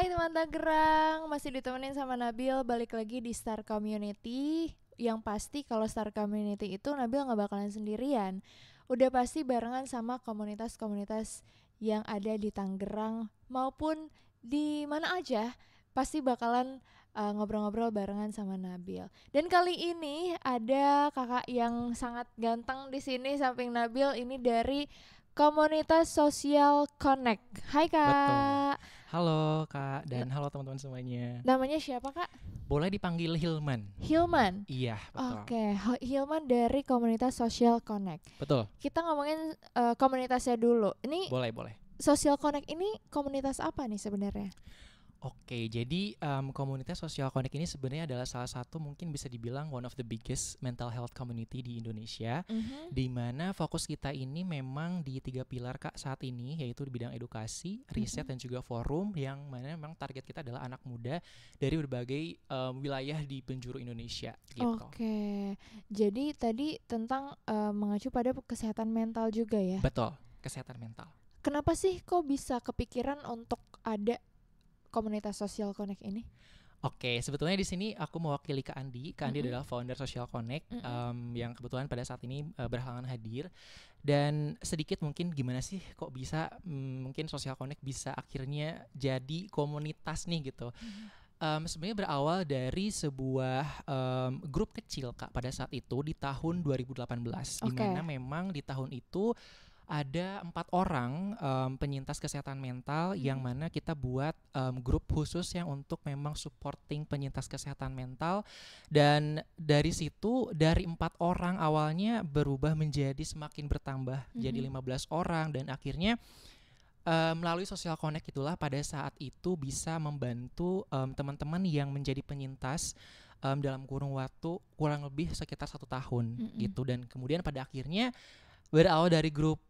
Hai teman Tangerang, masih ditemenin sama Nabil. Balik lagi di Star Community. Yang pasti kalau Star Community itu Nabil gak bakalan sendirian. Udah pasti barengan sama komunitas-komunitas yang ada di Tangerang maupun di mana aja. Pasti bakalan ngobrol-ngobrol barengan sama Nabil. Dan kali ini ada kakak yang sangat ganteng di sini samping Nabil. Ini dari komunitas Social Connect. Hai Betul. Kak. Halo Kak dan halo teman-teman semuanya. Namanya siapa Kak? Boleh dipanggil Hilman. Hilman. Iya, betul. Oke, Hilman dari komunitas Social Connect. Betul. Kita ngomongin komunitasnya dulu. Ini Boleh. Social Connect ini komunitas apa nih sebenarnya? Oke, jadi komunitas Social Connect ini sebenarnya adalah salah satu mungkin bisa dibilang one of the biggest mental health community di Indonesia. Di mana fokus kita ini memang di 3 pilar Kak saat ini, yaitu di bidang edukasi, riset dan juga forum, yang mana memang target kita adalah anak muda dari berbagai wilayah di penjuru Indonesia gitu. Oke, jadi tadi tentang mengacu pada kesehatan mental juga ya? Betul, kesehatan mental. Kenapa sih kok bisa kepikiran untuk ada komunitas Social Connect ini? Oke, sebetulnya di sini aku mewakili Kak Andi. Kak Andi adalah founder Social Connect yang kebetulan pada saat ini berhalangan hadir. Dan sedikit mungkin gimana sih kok bisa mungkin Social Connect bisa akhirnya jadi komunitas nih gitu. Sebenarnya berawal dari sebuah grup kecil Kak pada saat itu di tahun 2018. Di mana memang di tahun itu ada 4 orang penyintas kesehatan mental yang mana kita buat grup khusus yang untuk memang supporting penyintas kesehatan mental. Dan dari situ dari 4 orang awalnya berubah menjadi semakin bertambah jadi 15 orang. Dan akhirnya melalui Social Connect itulah pada saat itu bisa membantu teman-teman yang menjadi penyintas dalam kurun waktu kurang lebih sekitar 1 tahun gitu. Dan kemudian pada akhirnya berawal dari grup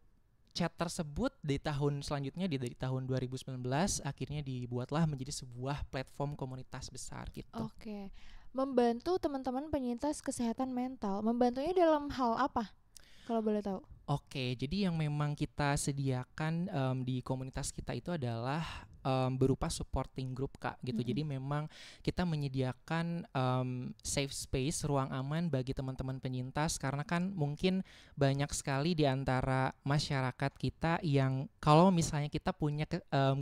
chat tersebut di tahun selanjutnya dari tahun 2019 akhirnya dibuatlah menjadi sebuah platform komunitas besar gitu. Oke. Membantu teman-teman penyintas kesehatan mental. Membantunya dalam hal apa? Kalau boleh tahu. Oke, jadi yang memang kita sediakan di komunitas kita itu adalah berupa supporting group Kak gitu. Jadi memang kita menyediakan safe space, ruang aman bagi teman-teman penyintas, karena kan mungkin banyak sekali di antara masyarakat kita yang kalau misalnya kita punya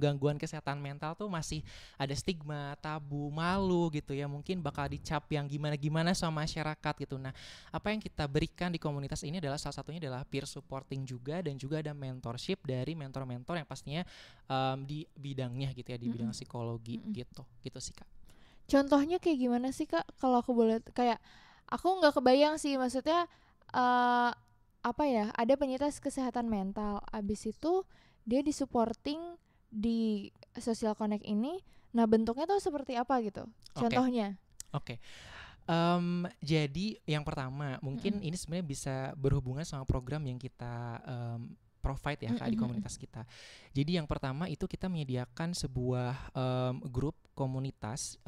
gangguan kesehatan mental tuh masih ada stigma, tabu, malu gitu ya, mungkin bakal dicap yang gimana-gimana sama masyarakat gitu. Nah, apa yang kita berikan di komunitas ini adalah salah satunya adalah peer supporting juga, dan juga ada mentorship dari mentor-mentor yang pastinya di bidangnya gitu ya, di bidang psikologi gitu sih Kak. Contohnya kayak gimana sih Kak? Kalau aku boleh, kayak aku nggak kebayang sih, maksudnya apa ya? Ada penyintas kesehatan mental, abis itu dia disupporting di Social Connect ini. Nah bentuknya tuh seperti apa gitu? Contohnya? Oke. Jadi yang pertama mungkin ini sebenarnya bisa berhubungan sama program yang kita provide ya Kak di komunitas kita. Jadi yang pertama itu kita menyediakan sebuah grup komunitas.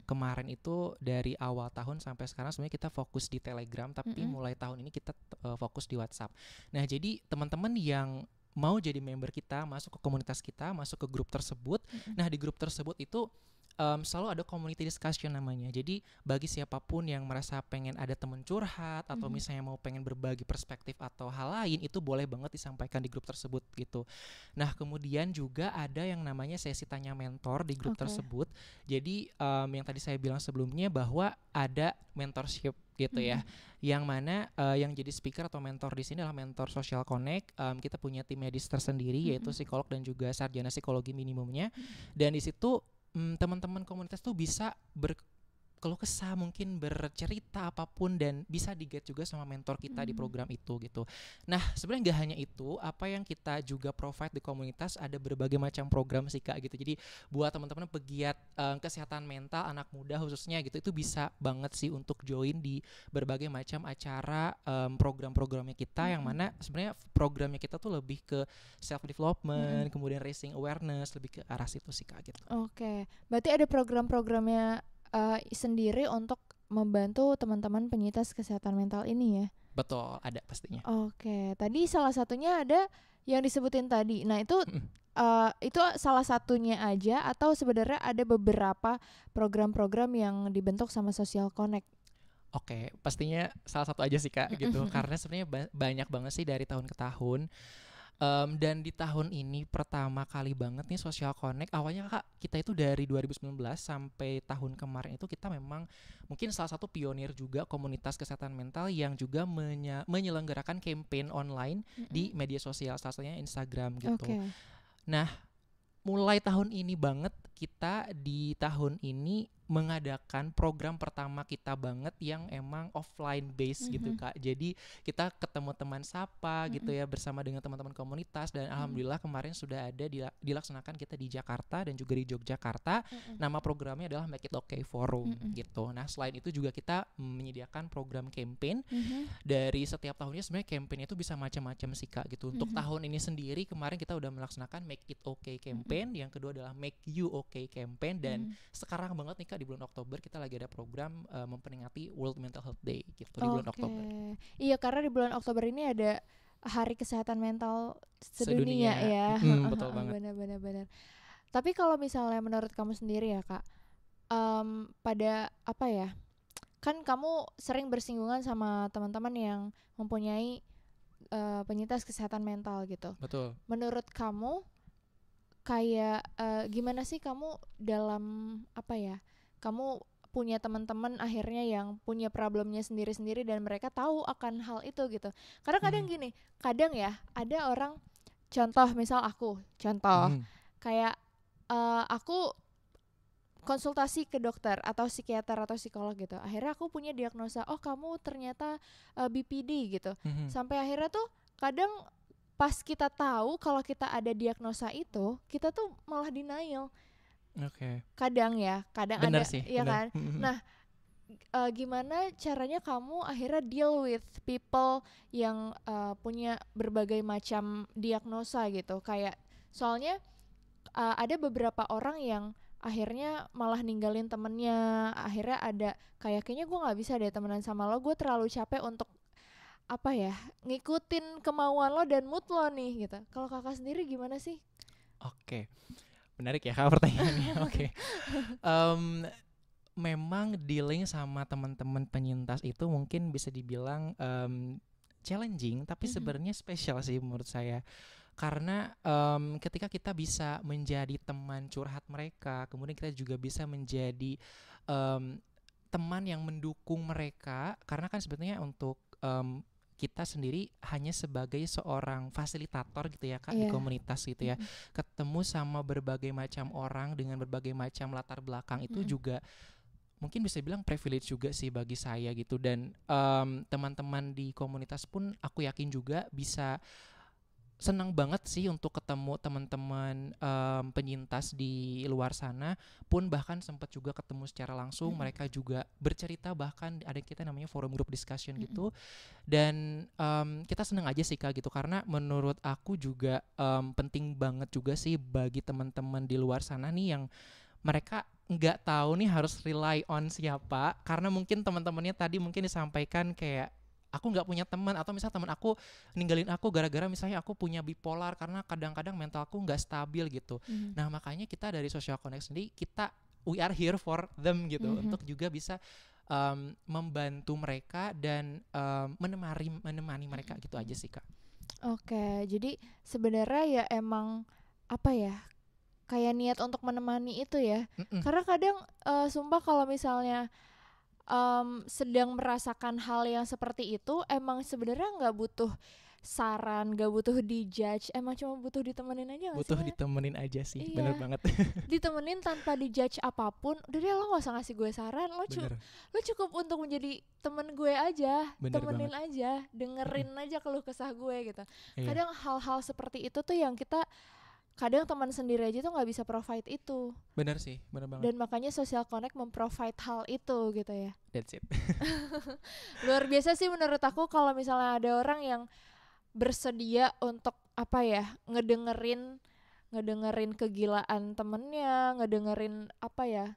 Kemarin itu dari awal tahun sampai sekarang sebenarnya kita fokus di Telegram, tapi mulai tahun ini kita fokus di WhatsApp. Nah, jadi teman-teman yang mau jadi member kita, masuk ke komunitas kita, masuk ke grup tersebut. Nah, di grup tersebut itu selalu ada community discussion namanya. Jadi bagi siapapun yang merasa pengen ada teman curhat atau misalnya mau pengen berbagi perspektif atau hal lain, itu boleh banget disampaikan di grup tersebut gitu. Nah, kemudian juga ada yang namanya sesi tanya mentor di grup tersebut. Jadi yang tadi saya bilang sebelumnya bahwa ada mentorship gitu ya, yang mana yang jadi speaker atau mentor di sini adalah mentor Social Connect. Kita punya tim medis tersendiri yaitu psikolog dan juga sarjana psikologi minimumnya. Dan di situ teman-teman komunitas tuh bisa berkeluh kesah, mungkin bercerita apapun, dan bisa di-guide juga sama mentor kita di program itu gitu. Nah, sebenarnya nggak hanya itu, apa yang kita juga provide di komunitas ada berbagai macam program sih Kak gitu. Jadi buat teman-teman pegiat kesehatan mental anak muda khususnya gitu, itu bisa banget sih untuk join di berbagai macam acara program-programnya kita, yang mana sebenarnya programnya kita tuh lebih ke self development, kemudian raising awareness, lebih ke arah situ sih Kak gitu. Oke, berarti ada program-programnya sendiri untuk membantu teman-teman penyintas kesehatan mental ini ya? Betul, ada pastinya. Oke, tadi salah satunya ada yang disebutin tadi. Nah itu itu salah satunya aja atau sebenarnya ada beberapa program-program yang dibentuk sama Social Connect? Oke, pastinya salah satu aja sih Kak gitu. Karena sebenarnya banyak banget sih dari tahun ke tahun. Dan di tahun ini pertama kali banget nih Social Connect. Awalnya Kak, kita itu dari 2019 sampai tahun kemarin itu kita memang mungkin salah satu pionir juga komunitas kesehatan mental yang juga menyelenggarakan campaign online di media sosial, salah satunya Instagram gitu. Oke. Nah, mulai tahun ini banget kita di tahun ini mengadakan program pertama kita banget yang emang offline base gitu Kak. Jadi kita ketemu teman sapa gitu ya bersama dengan teman-teman komunitas, dan alhamdulillah kemarin sudah ada dilaksanakan kita di Jakarta dan juga di Yogyakarta. Nama programnya adalah Make It Okay Forum gitu. Nah, selain itu juga kita menyediakan program campaign. Dari setiap tahunnya sebenarnya campaign itu bisa macam-macam sih Kak gitu. Untuk tahun ini sendiri kemarin kita udah melaksanakan Make It Okay campaign, yang kedua adalah Make You Okay campaign, dan sekarang banget nih Kak di bulan Oktober kita lagi ada program memperingati World Mental Health Day gitu di bulan Oktober. Iya, karena di bulan Oktober ini ada Hari Kesehatan Mental Sedunia Sedunia. ya. Betul banget. Benar-benar. Tapi kalau misalnya menurut kamu sendiri ya Kak, pada apa ya? Kan kamu sering bersinggungan sama teman-teman yang mempunyai penyintas kesehatan mental gitu. Betul. Menurut kamu kayak gimana sih kamu dalam apa ya? Kamu punya teman-teman akhirnya yang punya problemnya sendiri-sendiri dan mereka tahu akan hal itu gitu. Karena kadang gini, kadang ya ada orang, contoh misal aku, kayak aku konsultasi ke dokter atau psikiater atau psikolog gitu. Akhirnya aku punya diagnosa, oh kamu ternyata BPD gitu. Sampai akhirnya tuh kadang pas kita tahu kalau kita ada diagnosa itu, kita tuh malah denial. Kadang Bener ada, sih, ya bener. kan? Nah, gimana caranya kamu akhirnya deal with people yang punya berbagai macam diagnosa gitu? Kayak soalnya ada beberapa orang yang akhirnya malah ninggalin temennya. Akhirnya ada kayaknya gue nggak bisa deh temenan sama lo, gue terlalu capek untuk apa ya, ngikutin kemauan lo dan mood lo nih gitu. Kalau kakak sendiri gimana sih? Oke, menarik ya Kak pertanyaannya. Oke. Memang dealing sama teman-teman penyintas itu mungkin bisa dibilang challenging, tapi sebenarnya spesial sih menurut saya. Karena ketika kita bisa menjadi teman curhat mereka, kemudian kita juga bisa menjadi teman yang mendukung mereka. Karena kan sebenarnya untuk kita sendiri hanya sebagai seorang fasilitator gitu ya Kak, di komunitas gitu ya. Ketemu sama berbagai macam orang dengan berbagai macam latar belakang itu juga mungkin bisa bilang privilege juga sih bagi saya gitu. Dan teman-teman di komunitas pun aku yakin juga bisa senang banget sih untuk ketemu teman-teman penyintas di luar sana, pun bahkan sempat juga ketemu secara langsung. Mereka juga bercerita, bahkan ada kita namanya forum group discussion gitu. Dan kita senang aja sih Kak gitu, karena menurut aku juga penting banget juga sih bagi teman-teman di luar sana nih yang mereka nggak tahu nih harus rely on siapa, karena mungkin teman-temannya tadi mungkin disampaikan kayak aku nggak punya teman, atau misalnya teman aku ninggalin aku gara-gara misalnya aku punya bipolar karena kadang-kadang mentalku nggak stabil gitu. Nah, makanya kita dari Social Connect sendiri, we are here for them gitu, untuk juga bisa membantu mereka dan menemani mereka gitu aja sih Kak. Oke, jadi sebenarnya ya emang apa ya, kayak niat untuk menemani itu ya. Karena kadang sumpah kalau misalnya sedang merasakan hal yang seperti itu, emang sebenarnya nggak butuh saran, nggak butuh dijudge, emang cuma butuh ditemenin aja nggak sih? Butuh ditemenin aja sih, Iya. bener banget. Ditemenin tanpa dijudge apapun. Udah deh, lo nggak usah ngasih gue saran, lo cukup untuk menjadi temen gue aja, temenin aja, dengerin aja keluh kesah gue gitu. Kadang hal-hal seperti itu tuh yang kita kadang teman sendiri aja tuh nggak bisa provide itu. Bener sih, bener banget. Dan makanya Social Connect memprovide hal itu gitu ya. That's it. Luar biasa sih menurut aku kalau misalnya ada orang yang bersedia untuk apa ya, ngedengerin kegilaan temennya, ngedengerin apa ya,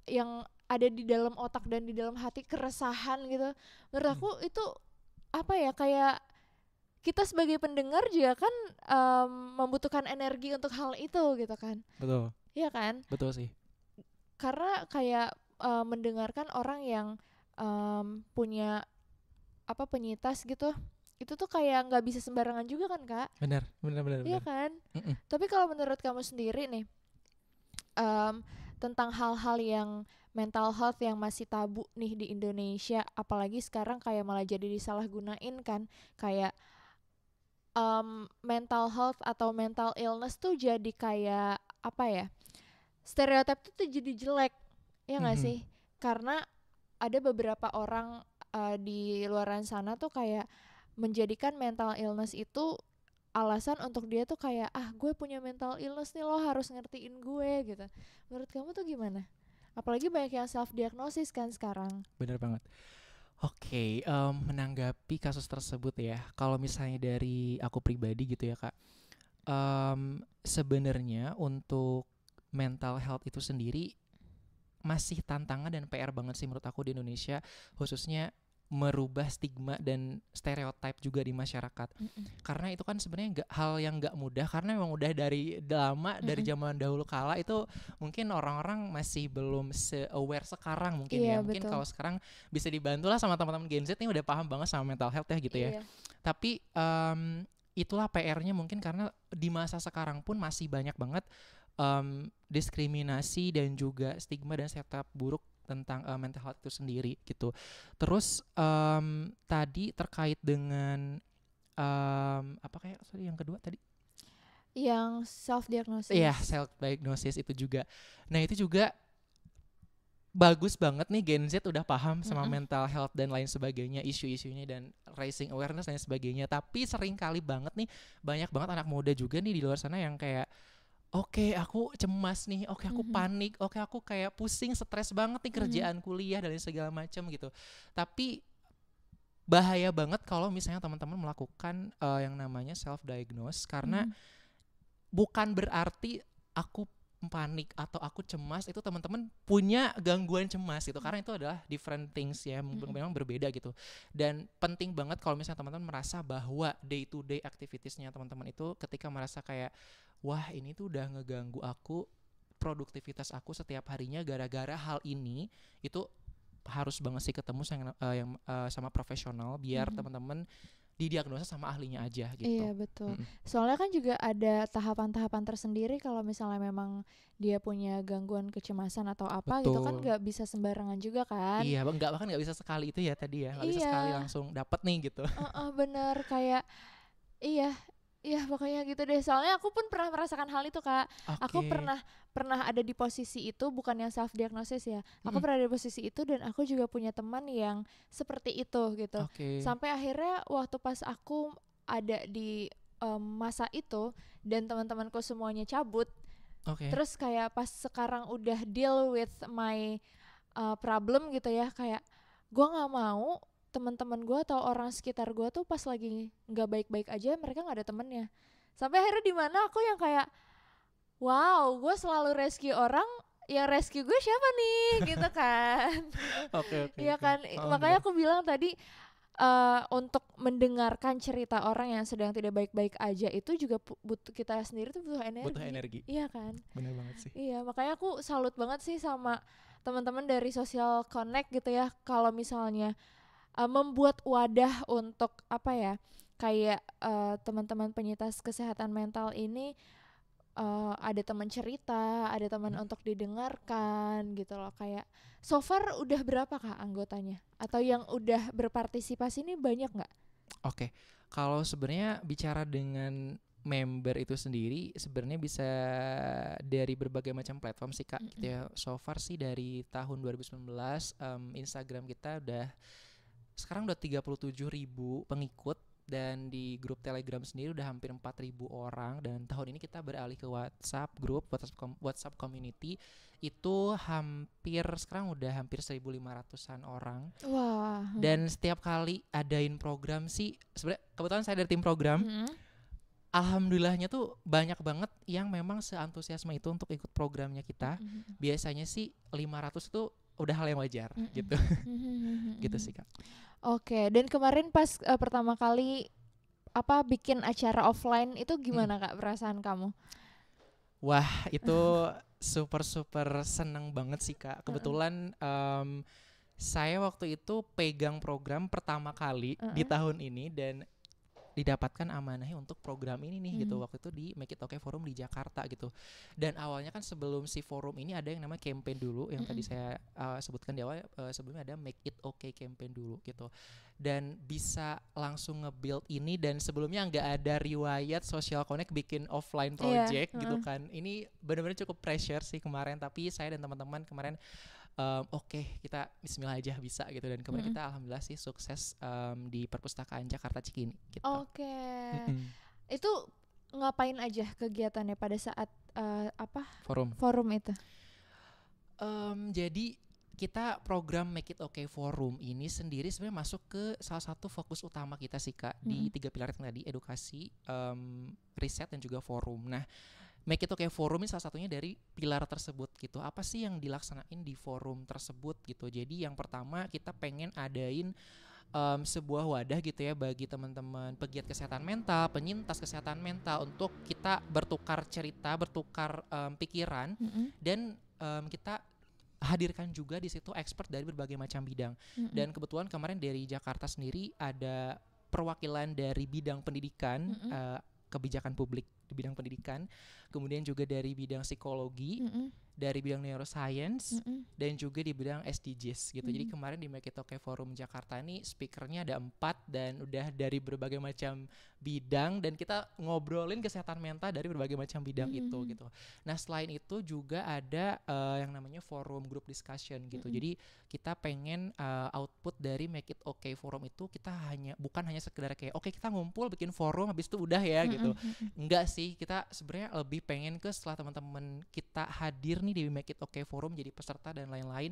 yang ada di dalam otak dan di dalam hati, keresahan gitu. Menurut aku itu apa ya, kayak kita sebagai pendengar juga kan membutuhkan energi untuk hal itu gitu kan. Betul. Iya kan? Betul sih. Karena kayak mendengarkan orang yang punya penyintas gitu, itu tuh kayak nggak bisa sembarangan juga kan Kak? Benar. Iya kan? Tapi kalau menurut kamu sendiri nih, tentang hal-hal yang mental health yang masih tabu nih di Indonesia, apalagi sekarang kayak malah jadi disalahgunain kan, kayak mental health atau mental illness tuh jadi kayak apa ya, stereotip tuh jadi jelek, ya nggak sih? Karena ada beberapa orang di luaran sana tuh kayak menjadikan mental illness itu alasan untuk dia tuh kayak gue punya mental illness nih, lo harus ngertiin gue gitu. Menurut kamu tuh gimana? Apalagi banyak yang self diagnosis kan sekarang. Bener banget. Oke, menanggapi kasus tersebut ya, kalau misalnya dari aku pribadi gitu ya Kak, sebenarnya untuk mental health itu sendiri masih tantangan dan PR banget sih menurut aku di Indonesia, khususnya merubah stigma dan stereotip juga di masyarakat. Karena itu kan sebenarnya hal yang nggak mudah, karena memang udah dari lama, dari zaman dahulu kala itu mungkin orang-orang masih belum se-aware sekarang mungkin ya. Mungkin kalau sekarang bisa dibantu lah sama teman-teman Gen Z nih udah paham banget sama mental health ya gitu ya. Tapi itulah PR-nya mungkin karena di masa sekarang pun masih banyak banget diskriminasi dan juga stigma dan stereotip buruk tentang mental health itu sendiri gitu. Terus tadi terkait dengan yang kedua tadi? Yang self diagnosis. Iya, self diagnosis itu juga. Nah, itu juga bagus banget nih Gen Z udah paham sama mental health dan lain sebagainya, isu-isunya dan raising awareness dan sebagainya. Tapi sering kali banget nih banyak banget anak muda juga nih di luar sana yang kayak oke, aku cemas nih, oke aku panik, oke aku kayak pusing, stres banget nih kerjaan, kuliah dan segala macam gitu. Tapi bahaya banget kalau misalnya teman-teman melakukan yang namanya self diagnose, karena bukan berarti aku panik atau aku cemas itu teman-teman punya gangguan cemas gitu, karena itu adalah different things ya, memang berbeda gitu. Dan penting banget kalau misalnya teman-teman merasa bahwa day to day activitiesnya teman-teman itu ketika merasa kayak wah ini tuh udah ngeganggu aku, produktivitas aku setiap harinya gara-gara hal ini, itu harus banget sih ketemu sama profesional biar teman-teman didiagnosa sama ahlinya aja gitu. Iya betul. Soalnya kan juga ada tahapan-tahapan tersendiri kalau misalnya memang dia punya gangguan kecemasan atau apa gitu kan, nggak bisa sembarangan juga kan. Iya, bahkan nggak bisa sekali itu ya tadi ya, nggak bisa sekali langsung dapat nih gitu. Bener, kayak Iya pokoknya gitu deh. Soalnya aku pun pernah merasakan hal itu Kak. Aku pernah ada di posisi itu, bukan yang self diagnosis ya. Aku pernah ada di posisi itu dan aku juga punya teman yang seperti itu gitu. Sampai akhirnya waktu pas aku ada di masa itu dan teman-temanku semuanya cabut. Terus kayak pas sekarang udah deal with my problem gitu ya, kayak gue nggak mau teman-teman gue atau orang sekitar gue tuh pas lagi nggak baik-baik aja mereka nggak ada temennya. Sampai akhirnya di mana aku yang kayak wow, gue selalu rescue orang, yang rescue gue siapa nih gitu kan. Iya kan, makanya aku bilang tadi untuk mendengarkan cerita orang yang sedang tidak baik-baik aja itu juga butuh, kita sendiri tuh butuh energi. Iya kan. Bener banget sih. Iya, makanya aku salut banget sih sama teman-teman dari Social Connect gitu ya, kalau misalnya membuat wadah untuk kayak teman-teman penyintas kesehatan mental ini ada teman cerita, ada teman untuk didengarkan gitu loh. Kayak so far udah berapa Kak anggotanya? Atau yang udah berpartisipasi ini banyak nggak? Oke, kalau sebenarnya bicara dengan member itu sendiri sebenarnya bisa dari berbagai macam platform sih Kak gitu ya. So far sih dari tahun 2019 Instagram kita sekarang udah 37.000 pengikut, dan di grup Telegram sendiri udah hampir 4.000 orang, dan tahun ini kita beralih ke WhatsApp grup, WhatsApp community itu sekarang udah hampir 1.500-an orang. Wah. Dan setiap kali adain program sih, sebenarnya kebetulan saya dari tim program, alhamdulillahnya tuh banyak banget yang memang seantusiasme itu untuk ikut programnya kita. Biasanya sih 500 itu udah hal yang wajar gitu. Gitu sih Kak. Oke, dan kemarin pas pertama kali bikin acara offline itu gimana Kak perasaan kamu? Wah, itu super seneng banget sih Kak. Kebetulan saya waktu itu pegang program pertama kali di tahun ini dan didapatkan amanahnya untuk program ini nih gitu. Waktu itu di Make It Okay Forum di Jakarta gitu. Dan awalnya kan sebelum si forum ini ada yang namanya campaign dulu yang tadi saya sebutkan di awal, sebelumnya ada Make It Okay campaign dulu gitu. Dan bisa langsung nge-build ini, dan sebelumnya nggak ada riwayat Social Connect bikin offline project gitu kan. Ini benar-benar cukup pressure sih kemarin, tapi saya dan teman-teman kemarin oke, kita bismillah aja bisa gitu, dan kemarin kita alhamdulillah sih sukses di Perpustakaan Jakarta Cikini gitu. Itu ngapain aja kegiatannya pada saat forum itu? Jadi kita program Make It Okay Forum ini sendiri sebenarnya masuk ke salah satu fokus utama kita sih Kak, di 3 pilar yang tadi, edukasi, riset dan juga forum. Nah, Make It Okay Forum ini salah satunya dari pilar tersebut gitu. Apa sih yang dilaksanain di forum tersebut gitu. Jadi yang pertama kita pengen adain sebuah wadah gitu ya bagi teman-teman pegiat kesehatan mental, penyintas kesehatan mental, untuk kita bertukar cerita, bertukar pikiran, dan kita hadirkan juga di situ expert dari berbagai macam bidang. Dan kebetulan kemarin dari Jakarta sendiri ada perwakilan dari bidang pendidikan, kebijakan publik di bidang pendidikan, kemudian juga dari bidang psikologi, dari bidang neuroscience, dan juga di bidang SDGs gitu. Jadi kemarin di Make It Okay Forum Jakarta ini speakernya ada 4 dan udah dari berbagai macam bidang, dan kita ngobrolin kesehatan mental dari berbagai macam bidang itu gitu. Nah, selain itu juga ada yang namanya forum group discussion gitu. Jadi kita pengen output dari Make It Okay Forum itu, kita bukan hanya sekedar kayak oke, kita ngumpul bikin forum habis itu udah ya gitu. Enggak sih, kita sebenarnya lebih pengen ke setelah teman-teman kita hadir nih di Make It Okay Forum jadi peserta dan lain-lain,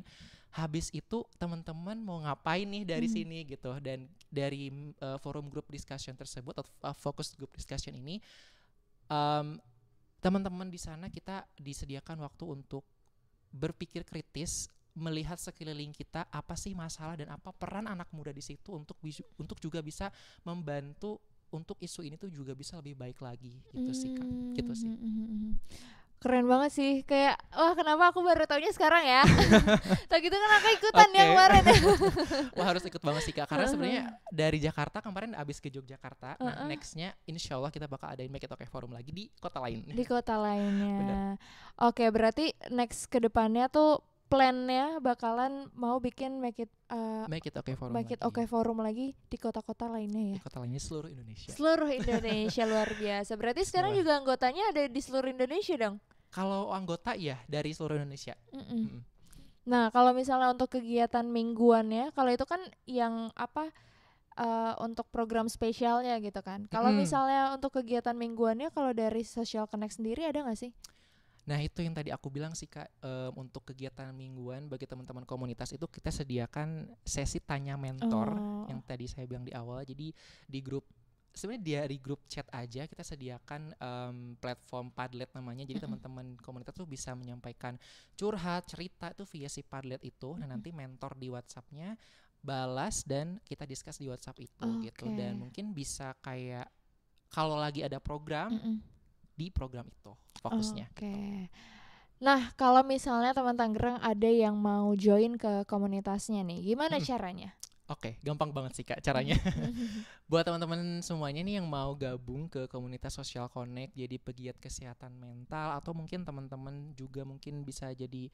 habis itu teman-teman mau ngapain nih dari sini gitu. Dan dari forum group discussion tersebut atau focus group discussion ini, teman-teman di sana kita disediakan waktu untuk berpikir kritis, melihat sekeliling kita apa sih masalah dan apa peran anak muda di situ untuk juga bisa membantu untuk isu ini tuh juga bisa lebih baik lagi gitu sih Kak. Gitu sih. Keren banget sih, kayak wah kenapa aku baru taunya sekarang ya. Tau gitu kan aku ikutan ya kemarin. Wah, harus ikut banget sih Kak, karena sebenarnya dari Jakarta kemarin abis ke Yogyakarta. Nah, nextnya insya Allah kita bakal adain Make It Okay Forum lagi di kota lain. Di kota lainnya. Oke, berarti next ke depannya tuh plannya bakalan mau bikin Make It Okay Forum lagi di kota-kota lainnya ya. Di kota lainnya seluruh Indonesia. Seluruh Indonesia. Luar biasa. Berarti sekarang juga anggotanya ada di seluruh Indonesia dong? Kalau anggota ya dari seluruh Indonesia. Nah, kalau misalnya untuk kegiatan mingguannya, kalau itu kan yang untuk program spesialnya gitu kan. Kalau misalnya untuk kegiatan mingguannya, kalau dari Social Connect sendiri ada nggak sih? Nah, itu yang tadi aku bilang sih Kak, untuk kegiatan mingguan bagi teman-teman komunitas itu kita sediakan sesi tanya mentor yang tadi saya bilang di awal. Jadi di grup, sebenarnya di grup chat aja kita sediakan platform Padlet namanya. Jadi teman-teman komunitas tuh bisa menyampaikan curhat, cerita itu via si Padlet itu. Nah, nanti mentor di WhatsApp-nya balas dan kita discuss di WhatsApp itu gitu. Dan mungkin bisa kayak kalau lagi ada program di program itu fokusnya. Nah, kalau misalnya teman Tangerang ada yang mau join ke komunitasnya nih, gimana caranya? Oke, gampang banget sih Kak caranya. Buat teman-teman semuanya nih yang mau gabung ke komunitas Social Connect jadi pegiat kesehatan mental, atau mungkin teman-teman juga mungkin bisa jadi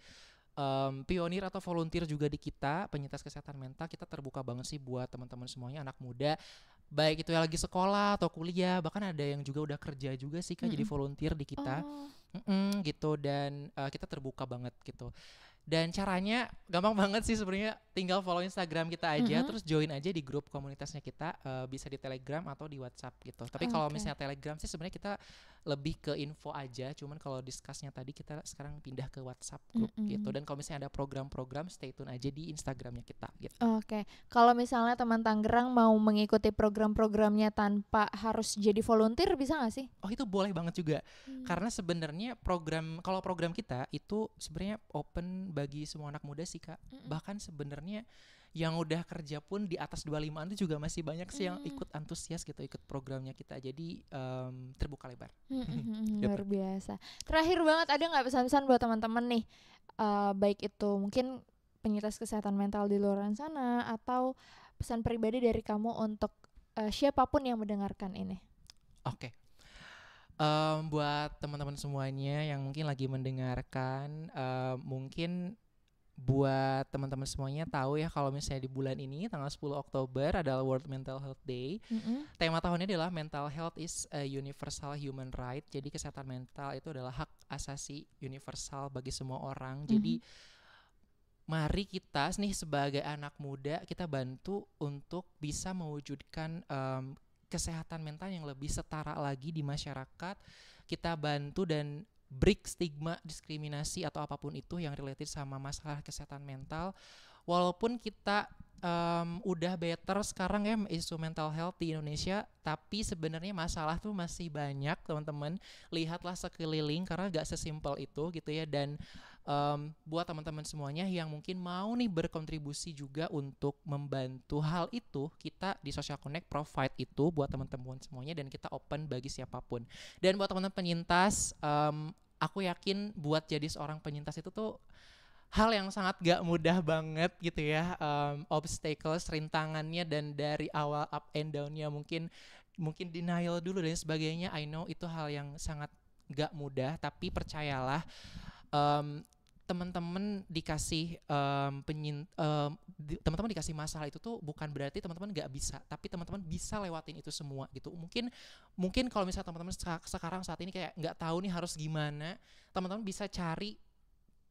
pionir atau volunteer juga di kita penyintas kesehatan mental. Kita terbuka banget sih buat teman-teman semuanya, anak muda, baik itu yang lagi sekolah atau kuliah, bahkan ada yang juga udah kerja juga sih Kak, jadi volunteer di kita. Gitu, dan kita terbuka banget gitu. Dan caranya gampang banget sih sebenarnya, tinggal follow Instagram kita aja, terus join aja di grup komunitasnya kita, bisa di Telegram atau di WhatsApp gitu. Tapi kalau misalnya Telegram sih sebenarnya kita lebih ke info aja, cuman kalau discussnya tadi kita sekarang pindah ke WhatsApp grup gitu. Dan kalau misalnya ada program-program, stay tune aja di Instagramnya kita gitu. Kalau misalnya teman Tangerang mau mengikuti program-programnya tanpa harus jadi volunteer, bisa nggak sih? Oh, itu boleh banget juga. Karena sebenarnya kalau program kita itu sebenarnya open bagi semua anak muda sih Kak. Bahkan sebenarnya yang udah kerja pun di atas 25-an itu juga masih banyak sih yang Mm. ikut antusias gitu, ikut programnya kita. Jadi terbuka lebar. Luar biasa. Terakhir banget, ada nggak pesan-pesan buat teman-teman nih, baik itu mungkin penyintas kesehatan mental di luar sana atau pesan pribadi dari kamu untuk siapapun yang mendengarkan ini? Oke. Buat teman-teman semuanya yang mungkin lagi mendengarkan, mungkin buat teman-teman semuanya tahu ya kalau misalnya di bulan ini tanggal 10 Oktober adalah World Mental Health Day. Tema tahunnya adalah Mental Health is a Universal Human Right. Jadi kesehatan mental itu adalah hak asasi universal bagi semua orang. Jadi mari kita nih sebagai anak muda kita bantu untuk bisa mewujudkan kesehatan mental yang lebih setara lagi di masyarakat. Kita bantu dan break stigma diskriminasi atau apapun itu yang related sama masalah kesehatan mental. Walaupun kita udah better sekarang ya isu mental health di Indonesia, tapi sebenarnya masalah tuh masih banyak teman-teman. Lihatlah sekeliling karena gak sesimpel itu gitu ya. Dan buat teman-teman semuanya yang mungkin mau nih berkontribusi juga untuk membantu hal itu, kita di Social Connect provide itu buat teman-teman semuanya dan kita open bagi siapapun. Dan buat teman-teman penyintas, aku yakin buat jadi seorang penyintas itu tuh hal yang sangat gak mudah banget gitu ya, obstacles, rintangannya, dan dari awal up and down-nya mungkin denial dulu dan sebagainya. I know itu hal yang sangat gak mudah, tapi percayalah, teman-teman dikasih teman-teman dikasih masalah itu tuh bukan berarti teman-teman gak bisa, tapi teman-teman bisa lewatin itu semua gitu. Mungkin kalau misalnya teman-teman sekarang saat ini kayak nggak tahu nih harus gimana, teman-teman bisa cari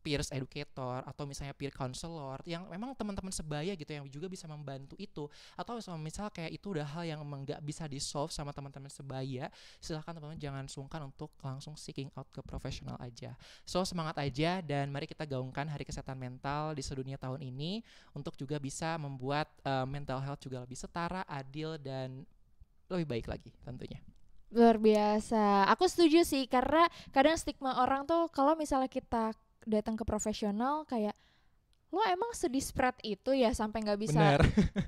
peers educator atau misalnya peer counselor yang memang teman-teman sebaya gitu yang juga bisa membantu itu. Atau misal kayak itu udah hal yang emang gak bisa di solve sama teman-teman sebaya, silahkan teman-teman jangan sungkan untuk langsung seeking out ke profesional aja. So semangat aja dan mari kita gaungkan Hari Kesehatan Mental di sedunia tahun ini untuk juga bisa membuat mental health juga lebih setara, adil, dan lebih baik lagi tentunya. Luar biasa. Aku setuju sih, karena kadang stigma orang tuh kalau misalnya kita datang ke profesional kayak, lo emang sedispread itu ya sampai nggak bisa Bener.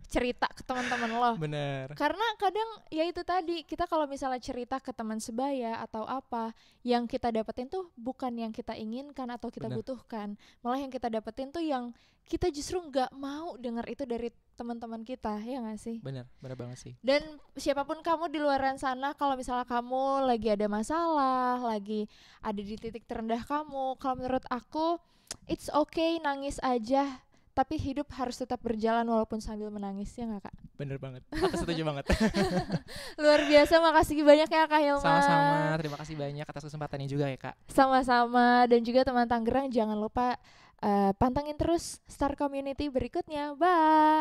cerita ke teman-teman lo. Bener. Karena kadang ya itu tadi, kita kalau misalnya cerita ke teman sebaya atau apa, yang kita dapetin tuh bukan yang kita inginkan atau kita butuhkan, malah yang kita dapetin tuh yang kita justru nggak mau dengar itu dari teman-teman kita, ya nggak sih? Bener banget sih. Dan siapapun kamu di luaran sana, kalau misalnya kamu lagi ada masalah, lagi ada di titik terendah kamu, kalau menurut aku it's okay nangis aja, tapi hidup harus tetap berjalan walaupun sambil menangis, ya nggak Kak? Bener banget, aku setuju banget. Luar biasa, makasih banyak ya Kak Hilma. Sama-sama, terima kasih banyak atas kesempatannya juga ya Kak. Sama-sama, dan juga teman Tangerang jangan lupa pantengin terus Star Community berikutnya. Bye.